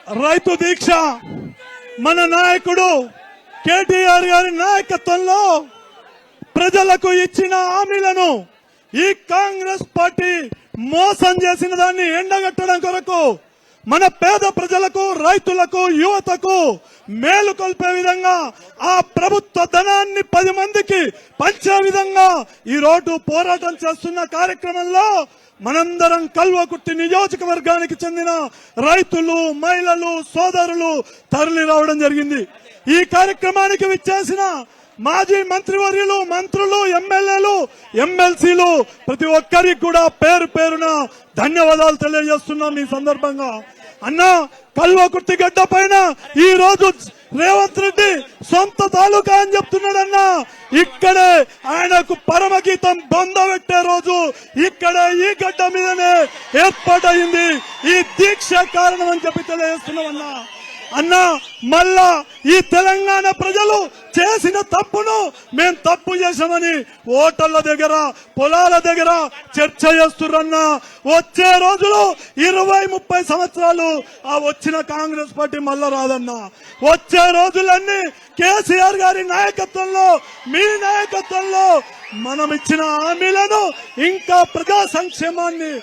రైతు దీక్ష మన నాయకుడు కేటీఆర్ గారి నాయకత్వంలో ప్రజలకు ఇచ్చిన హామీలను ఈ కాంగ్రెస్ పార్టీ మోసం చేసిన దాన్ని ఎండగట్టడం కొరకు మన పేద ప్రజలకు, రైతులకు, యువతకు మేలు కొల్పే విధంగా ఆ ప్రభుత్వ ధనాన్ని 10 మందికి పంచే విధంగా ఈ రోజు పోరాటం చేస్తున్న కార్యక్రమంలో మనందరం కల్వకుర్తి నియోజకవర్గానికి చెందిన రైతులు, మహిళలు, సోదరులు తరలి రావడం జరిగింది. ఈ కార్యక్రమానికి విచ్చేసిన మాజీ మంత్రివర్యులు, మంత్రులు, ఎమ్మెల్యేలు, ఎమ్మెల్సీలు ప్రతి ఒక్కరికి కూడా పేరు పేరున ధన్యవాదాలు తెలియజేస్తున్నాం. ఈ సందర్భంగా అన్నా, కల్వకుర్తి గడ్డ పైన ఈ రోజు రేవంత్ రెడ్డి సొంత తాలూకా అని చెప్తున్నాడన్నా. ఇక్కడే ఆయనకు పరమగీతం బొందబెట్టే రోజు ఇక్కడే ఈ గడ్డ మీదనే ఏర్పాటైంది. ఈ దీక్ష కారణం అని చెప్పి తెలియజేస్తున్నామన్నా. అన్నా, మళ్ళా ఈ తెలంగాణ ప్రజలు చేసిన తప్పును మేం తప్పు చేశామని ఓటర్ల దగ్గర, పొలాల దగ్గర చర్చ చేస్తున్నా. వచ్చే రోజులు 20-30 సంవత్సరాలు ఆ వచ్చిన కాంగ్రెస్ పార్టీ మళ్ళా రాదన్నా. వచ్చే రోజులన్నీ కేసీఆర్ గారి నాయకత్వంలో, మీ నాయకత్వంలో మనం ఇచ్చిన హామీలను ఇంకా ప్రజా సంక్షేమాన్ని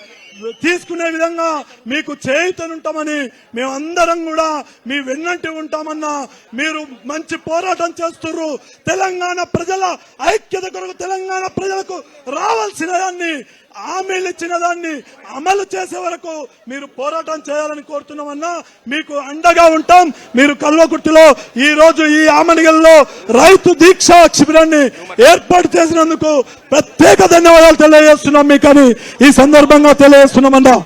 తీసుకునే విధంగా మీకు చేయుతనుంటామని మేమందరం కూడా మీ వెన్నంటి ఉంటామన్నా. మీరు మంచి పోరాటం చేస్తున్నారు. తెలంగాణ ప్రజల ఐక్యత కొరకు, తెలంగాణ ప్రజలకు రావాల్సిన దాన్ని, హామీలు ఇచ్చిన దాన్ని అమలు చేసే వరకు మీరు పోరాటం చేయాలని కోరుతున్నామన్నా. మీకు అండగా ఉంటాం. మీరు కల్వకుర్తిలో ఈ రోజు ఈ ఆమనిగల్లో రైతు దీక్ష శిబిరాన్ని ఏర్పాటు చేసినందుకు ప్రత్యేక ధన్యవాదాలు తెలియజేస్తున్నాం మీకని ఈ సందర్భంగా తెలియజేస్తున్నామన్నా.